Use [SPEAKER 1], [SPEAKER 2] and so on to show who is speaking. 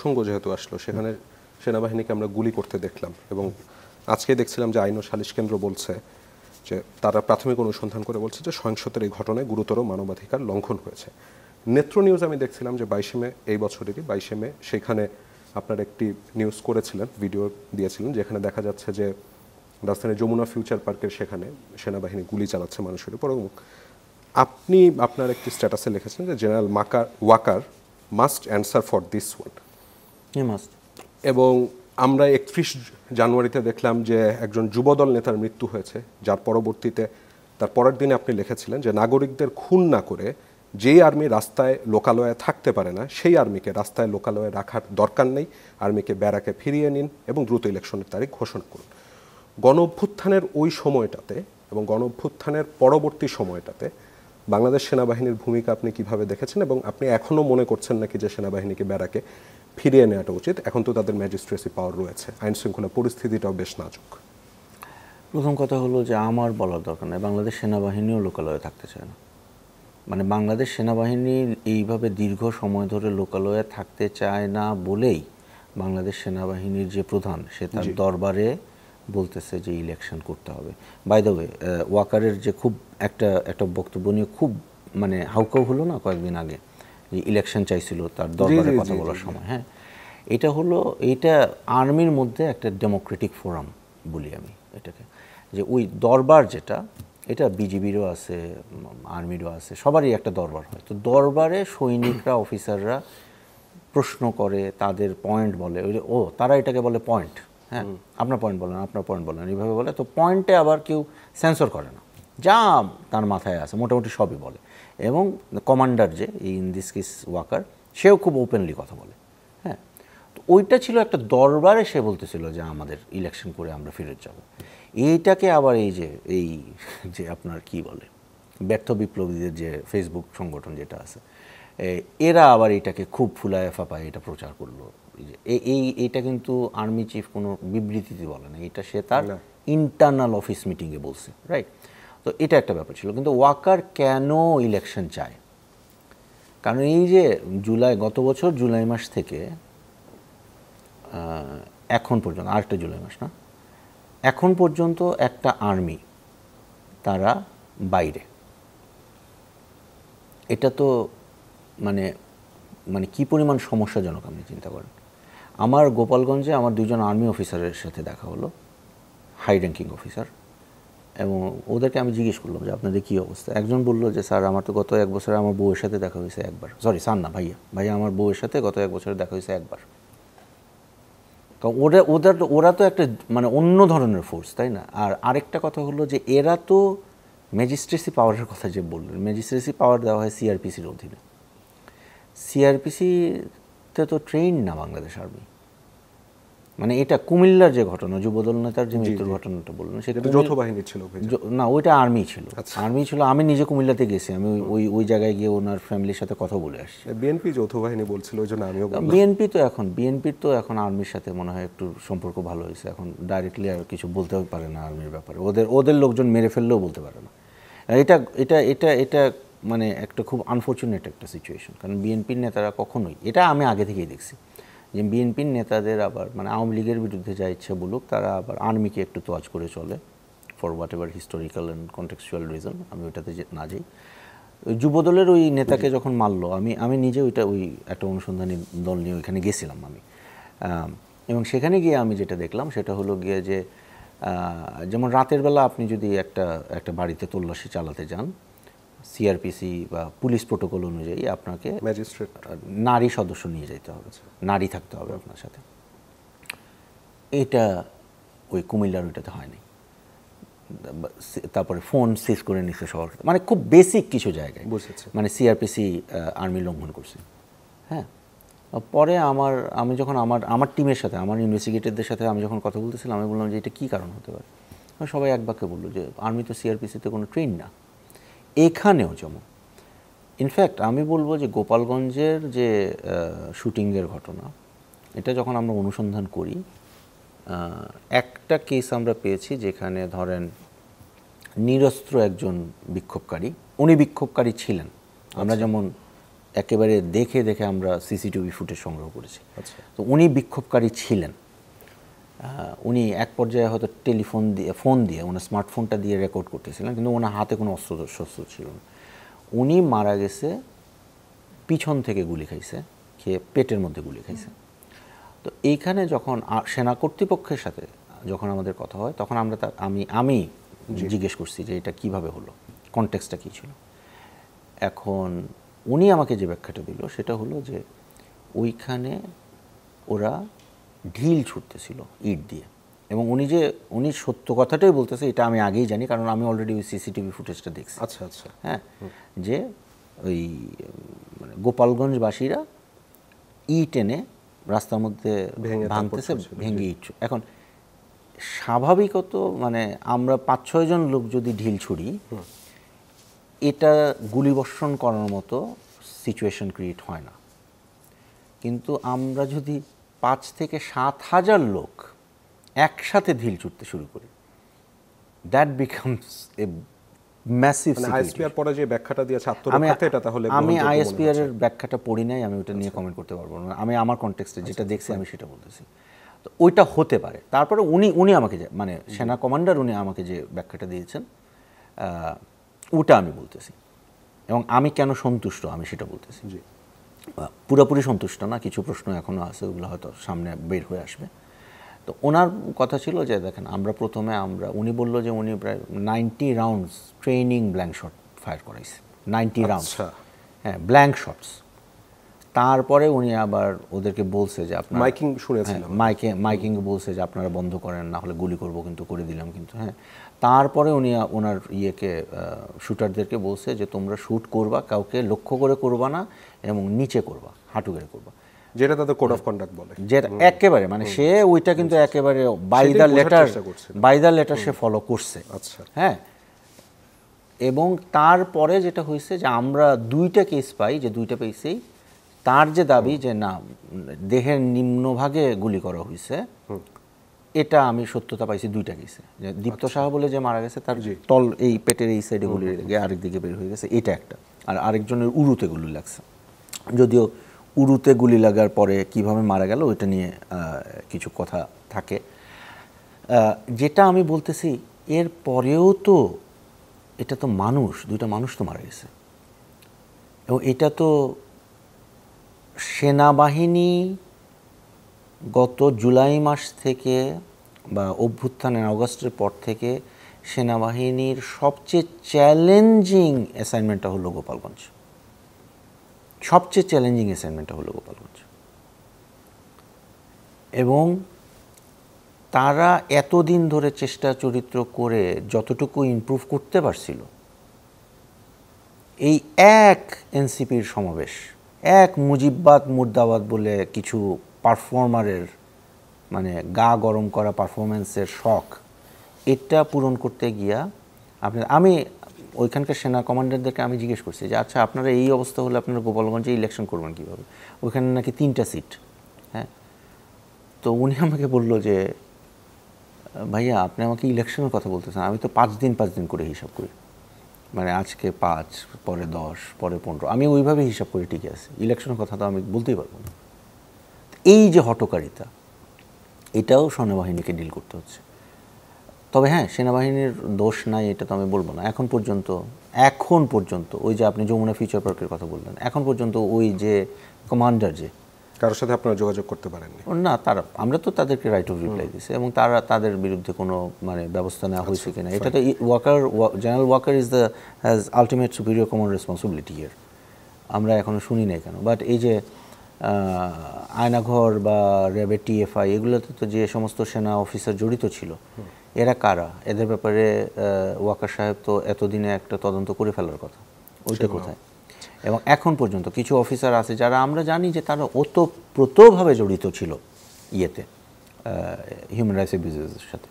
[SPEAKER 1] প্রসঙ্গ যেহেতু আসলো, সেখানে সেনাবাহিনীকে আমরা গুলি করতে দেখলাম এবং আজকে দেখছিলাম যে আইন ও সালিশ কেন্দ্র বলছে যে তারা প্রাথমিক অনুসন্ধান করে বলছে যে সহিংসতার এই ঘটনায় গুরুতর মানবাধিকার লঙ্ঘন হয়েছে। নেত্র নিউজ আমি দেখছিলাম যে 22 মে, এই বছরেরই 22 মে, সেখানে আপনার একটি নিউজ করেছিলেন, ভিডিও দিয়েছিলেন, যেখানে দেখা যাচ্ছে যে রাজধানীর যমুনা ফিউচার পার্কের সেখানে সেনাবাহিনী গুলি চালাচ্ছে মানুষের উপর। আপনি আপনার একটি স্ট্যাটাসে লিখেছেন যে general Waker must answer for this one. এবং আমরা 31 জানুয়ারিতে দেখলাম যে একজন যুবদল নেতার মৃত্যু হয়েছে, যার পরবর্তীতে তার পরের দিনে আপনি লিখেছিলেন যে নাগরিকদের খুন না করে যেই আর্মি রাস্তায় লোকালয়ে থাকতে পারে না সেই আর্মিকে রাস্তায় লোকালয়ে রাখার দরকার নেই, আর্মিকে ব্যারাকে ফিরিয়ে নিন এবং দ্রুত ইলেকশনের তারিখ ঘোষণা করুন। গণ অভ্যুত্থানের ওই সময়টাতে এবং গণ অভ্যুত্থানের পরবর্তী সময়টাতে বাংলাদেশ সেনাবাহিনীর ভূমিকা আপনি কিভাবে দেখেছেন এবং আপনি এখনও মনে করছেন নাকি যে সেনাবাহিনীকে ব্যারাকে ফিরিয়ে নেওয়াটা উচিত? এখন তো তাদের ম্যাজিস্ট্রেসি পাওয়ার রয়েছে, আইন শৃঙ্খলা পরিস্থিতিটাও বেশ নাজুক।
[SPEAKER 2] প্রথম কথা হলো যে আমার বলার দরকার নেই, বাংলাদেশ সেনাবাহিনীও লোকালয়ে থাকতে চায় না। মানে বাংলাদেশ সেনাবাহিনী এইভাবে দীর্ঘ সময় ধরে লোকালয়ে থাকতে চায় না বলেই বাংলাদেশ সেনাবাহিনীর যে প্রধান, সে তার দরবারে বলতেছে যে ইলেকশন করতে হবে। বাই দ্য ওয়ে, ওয়াকারের যে খুব একটা বক্তব্য নিয়ে খুব মানে হাউকাউ হলো না কয়েকদিন আগে, যে ইলেকশন চাইছিল তার দরবারে কথা বলার সময়। হ্যাঁ, এটা আর্মির মধ্যে একটা ডেমোক্রেটিক ফোরাম বলি আমি এটাকে, যে ওই দরবার যেটা, এটা বিজিবিরও আছে, আর্মিরও আছে, সবারই একটা দরবার হয়। তো দরবারে সৈনিকরা, অফিসাররা প্রশ্ন করে, তাদের পয়েন্ট বলে, ও তারা এটাকে বলে পয়েন্ট। হ্যাঁ, আপনার পয়েন্ট বলেন, আপনার পয়েন্ট বলেন, এইভাবে বলে। তো পয়েন্টে আবার কেউ সেন্সর করে না, যা তার মাথায় আছে মোটামুটি সবই বলে। এবং কমান্ডার যে ইন দিস কেস ওয়াকার, সেও খুব ওপেনলি কথা বলে। হ্যাঁ, তো ওইটা ছিল একটা দরবারে, সে বলতেছিল যে আমাদের ইলেকশন করে আমরা ফিরত যাব। এইটাকে আবার এই যে আপনার কি বলে, ব্যর্থ বিপ্লবীদের যে ফেসবুক সংগঠন যেটা আছে, এরা আবার এটাকে খুব ফুলায় ফাঁপায় এটা প্রচার করলো। এইটা কিন্তু আর্মি চিফ কোনো বিবৃতিতে বলে না, এটা সে তার ইন্টারনাল অফিস মিটিংয়ে বলছে, রাইট? তো এটা একটা ব্যাপার ছিল। কিন্তু ওয়াকার কেন ইলেকশন চায়? কারণ এই যে গত বছর জুলাই মাস থেকে এখন পর্যন্ত, আরেকটা জুলাই মাস না, এখন পর্যন্ত একটা আর্মি তারা বাইরে, এটা তো মানে কি পরিমাণ সমস্যাজনক আপনি চিন্তা করেন। আমার গোপালগঞ্জে আমার দুজন আর্মি অফিসারের সাথে দেখা হলো, হাই র্যাঙ্কিং অফিসার, এবং ওদেরকে আমি জিজ্ঞেস করলাম যে আপনাদের কী অবস্থা। একজন বললো যে স্যার আমার তো গত 1 বছরে আমার বউয়ের সাথে দেখা হয়েছে একবার, সরি স্যার না ভাইয়া আমার বউয়ের সাথে গত 1 বছরে দেখা হয়েছে একবার। কারণ ওরা তো একটা মানে অন্য ধরনের ফোর্স, তাই না? আর আরেকটা কথা হলো যে এরা তো ম্যাজিস্ট্রেসি পাওয়ারের কথা যে বললেন, ম্যাজিস্ট্রেসি পাওয়ার দেওয়া হয় সিআরপিসির অধীনে। সিআরপিসিতে তো ট্রেন না বাংলাদেশ আর্মি। মানে এটা কুমিল্লার যে ঘটনা, যুবদল নেতার যে মৃত্যুর ঘটনাটা বললেন, সেটা
[SPEAKER 1] যৌথ বাহিনী ছিল
[SPEAKER 2] না, ওইটা আর্মি ছিল। আর্মি ছিল, আমি নিজে কুমিল্লাতে গেছি, আমি ওই জায়গায় গিয়ে ওনার ফ্যামিলির সাথে কথা বলে আসছি।
[SPEAKER 1] বিএনপি যৌথ বাহিনী বলছিল, ওই জন্য আমিও বললাম।
[SPEAKER 2] বিএনপির তো এখন আর্মির সাথে মনে হয় একটু সম্পর্ক ভালো হয়েছে, এখন ডাইরেক্টলি আর কিছু বলতেও পারে না আর্মির ব্যাপারে, ওদের লোকজন মেরে ফেললেও বলতে পারে না। এটা মানে একটা খুব আনফর্চুনেট একটা সিচুয়েশন। কারণ বিএনপির নেতারা কখনোই, এটা আমি আগে থেকেই দেখছি, যে বিএনপির নেতাদের আবার মানে আওয়ামী লীগের বিরুদ্ধে যা ইচ্ছা বলুক, তারা আবার আর্মিকে একটু তোয়াজ করে চলে for what ever historical and contextual reason. আমি ওইটাতে না যাই। যুবদলের ওই নেতাকে যখন মারলো, আমি নিজে ওই একটা অনুসন্ধানী দল নিয়ে ওইখানে গেছিলাম আমি, এবং সেখানে গিয়ে আমি যেটা দেখলাম সেটা হলো গিয়ে যে যেমন রাতের বেলা আপনি যদি একটা বাড়িতে তল্লাশি চালাতে যান, সিআরপিসি বা পুলিশ প্রোটোকল অনুযায়ী আপনাকে
[SPEAKER 1] ম্যাজিস্ট্রেট
[SPEAKER 2] নারী সদস্য নিয়ে যেতে হবে, নারী থাকতে হবে আপনার সাথে। এটা ওই কুমিল্লার ওইটাতে হয়নি। তারপরে ফোন সিজ করে নিচ্ছে সবার, মানে খুব বেসিক কিছু জায়গায় মানে সিআরপিসি আর্মি লঙ্ঘন করছে। হ্যাঁ, পরে আমি যখন আমার টিমের সাথে, আমার ইনভেস্টিগেটরদের সাথে আমি যখন কথা বলতেছিলাম, আমি বললাম যে এটা কী কারণ হতে পারে। সবাই এক বাক্যে বললো যে আর্মি তো সিআরপিসিতে কোনো ট্রেন না। এখানেও যেমন ইনফ্যাক্ট আমি বলবো যে গোপালগঞ্জের যে শুটিংয়ের ঘটনা, এটা যখন আমরা অনুসন্ধান করি, একটা কেস আমরা পেয়েছি যেখানে ধরেন নিরস্ত্র একজন বিক্ষোভকারী, উনি বিক্ষোভকারী ছিলেন, আমরা যেমন একেবারে দেখে দেখে আমরা সিসিটিভি ফুটেজ সংগ্রহ করেছি।
[SPEAKER 1] আচ্ছা।
[SPEAKER 2] তো উনি বিক্ষোভকারী ছিলেন। উনি এক পর্যায়ে হয়তো ফোন দিয়ে ওনার স্মার্টফোনটা দিয়ে রেকর্ড করতেছিলেন, কিন্তু ওনার হাতে কোনো শস্ত্র ছিল না। উনি মারা গেছে পিছন থেকে গুলি খাইছে, খেয়ে পেটের মধ্যে গুলি খাইছে। তো এইখানে যখন সেনা কর্তৃপক্ষের সাথে যখন আমাদের কথা হয়, তখন আমি জিজ্ঞেস করছি যে এটা কিভাবে হলো, কনটেক্সটটা কী ছিল। এখন উনি আমাকে যে ব্যাখ্যাটা দিল সেটা হলো যে ওইখানে ওরা ঢিল ছুটতেছিল ইট দিয়ে, এবং উনি সত্য কথাটাই বলতেছে, এটা আমি আগেই জানি কারণ আমি অলরেডি ওই সিসিটিভি ফুটেজটা দেখছি।
[SPEAKER 1] আচ্ছা আচ্ছা।
[SPEAKER 2] হ্যাঁ, যে ওই মানে গোপালগঞ্জবাসীরা ইট এনে রাস্তার মধ্যে ভাঙতেছে, ভেঙে ইট। এখন স্বাভাবিকত মানে আমরা 5-6 জন লোক যদি ঢিল ছুড়ি, এটা গুলিবর্ষণ করার মতো সিচুয়েশন ক্রিয়েট হয় না। কিন্তু আমরা যদি 5 থেকে 7 হাজার লোক একসাথে ঢিল ছুটতে শুরু করি, that becomes a massive.
[SPEAKER 1] ISPR পরে যে ব্যাখ্যাটা দিয়েছে আত্মরক্ষাতে, এটা তাহলে
[SPEAKER 2] আমি আইএসপিআর এর ব্যাখ্যাটা পড়ি নাই, আমি ওটা নিয়ে কমেন্ট করতে পারবো না। আমি আমার কনটেক্সটে যেটা দেখছি আমি সেটা বলতেছি। তো ওইটা হতে পারে। তারপরে উনি আমাকে মানে সেনা কমান্ডার উনি আমাকে যে ব্যাখ্যাটা দিয়েছেন ওটা আমি বলতেছি, এবং আমি কেন সন্তুষ্ট আমি সেটা বলতেছি। পুরোপুরি সন্তুষ্ট না, কিছু প্রশ্ন এখনও আছে, ওগুলো হয়তো সামনে বের হয়ে আসবে। তো ওনার কথা ছিল যে দেখেন উনি বলল যে উনি প্রায় 90 rounds training blank shot fire করাইছে, 90 রাউন্ডস, হ্যাঁ ব্ল্যাঙ্ক শটস। তারপরে উনি আবার ওদেরকে বলছে যে আপনারা
[SPEAKER 1] মাইকিং শুনেছিলাম,
[SPEAKER 2] মাইকিং বলছে যে আপনারা বন্ধ করেন, না হলে গুলি করব, কিন্তু করে দিলাম কিন্তু। হ্যাঁ, তারপরে উনি ওনার শুটারদেরকে বলছে যে তোমরা শ্যুট করবা, কাউকে লক্ষ্য করে করবা না, এবং নিচে করবা, হাঁটু গেড়ে করবা,
[SPEAKER 1] যেটা তাদের কোড অফ কন্ডাক্ট বলে।
[SPEAKER 2] যেটা একেবারে মানে সে ওইটা কিন্তু একেবারে বাই দ্য লেটার সে ফলো করছে।
[SPEAKER 1] আচ্ছা।
[SPEAKER 2] হ্যাঁ, এবং তারপরে যেটা হয়েছে যে আমরা 2টা কেস পাই, যে 2টা পেয়েছেই তার যে দাবি যে না দেহের নিম্নভাগে গুলি করা হয়েছে, এটা আমি সত্যতা পাইছি 2টা কেসে। যে দীপ্ত সাহা বলে যে মারা গেছে তার এই পেটের এই সাইডে গুলি লেগে আরেক দিকে বের হয়ে গেছে, এটা একটা। আর আরেকজনের উরুতে গুলি লাগছে, যদিও উরুতে গুলি লাগার পরে কিভাবে মারা গেল ওইটা নিয়ে কিছু কথা থাকে। যেটা আমি বলতেছি এর পরেও তো এটা তো মানুষ, 2টা মানুষ তো মারা গেছে, এবং এটা তো সেনাবাহিনী গত জুলাই মাস থেকে বা অভ্যুত্থানের আগস্টের পর থেকে সেনাবাহিনীর সবচেয়ে চ্যালেঞ্জিং অ্যাসাইনমেন্টটা হলো গোপালগঞ্জ। সবচেয়ে চ্যালেঞ্জিং অ্যাসাইনমেন্টটা হলো গোপালগঞ্জ, এবং তারা এতদিন ধরে চেষ্টা চরিত্র করে যতটুকু ইমপ্রুভ করতে পারছিল, এই এক এনসিপির সমাবেশ, এক মুজিববাদ মুর্দাবাদ বলে কিছু পারফর্মারের মানে গা গরম করা পারফরমেন্সের শখ, এটা পূরণ করতে গিয়া আমি ওইখানকার সেনা কমান্ডারদেরকে আমি জিজ্ঞেস করছি যে আচ্ছা আপনারা এই অবস্থা হলে আপনারা গোপালগঞ্জে ইলেকশন করবেন কীভাবে, ওইখানে নাকি 3টা সিট। হ্যাঁ, তো উনি আমাকে বলল যে ভাইয়া আপনি আমাকে ইলেকশনের কথা বলতেছেন, আমি তো 5 দিন করে হিসাব করি, মানে আজকে 5, পরে 10, পরে 15, আমি ওইভাবে হিসাব করে টিকে আছি, ইলেকশনের কথা তো আমি বলতেই পারবো না। এই যে হটকারিতা, এটাও সেনাবাহিনীকে ডিল করতে হচ্ছে। তবে হ্যাঁ, সেনাবাহিনীর দোষ নাই এটা তো আমি বলবো না। এখন পর্যন্ত ওই যে আপনি যমুনা ফিউচার পার্কের কথা বললেন, এখন পর্যন্ত ওই যে কমান্ডার যে
[SPEAKER 1] কারোর সাথে আপনারা যোগাযোগ করতে পারেননি
[SPEAKER 2] না, আমরা তো তাদেরকে রাইট অফ রিপ্লাই দিয়েছি, এবং তাদের বিরুদ্ধে কোনো মানে ব্যবস্থা নেওয়া হয়েছে কিনা, এটা তো general Waker has ultimate superior common responsibility here. আমরা এখনো শুনি নাই কেন। বাট এই যে আয়নাঘর বা র্যাবের টিএফআই এগুলোতে তো যে সমস্ত সেনা অফিসার জড়িত ছিল, এরা কারা, এদের ব্যাপারে ওয়াকার সাহেব তো এতদিনে একটা তদন্ত করে ফেলার কথা, ওইটা কোথায়? এবং এখন পর্যন্ত কিছু অফিসার আছে যারা আমরা জানি যে তারা ওতপ্রোতভাবে জড়িত ছিল হিউম্যান রাইটস অ্যাবিউজের সাথে,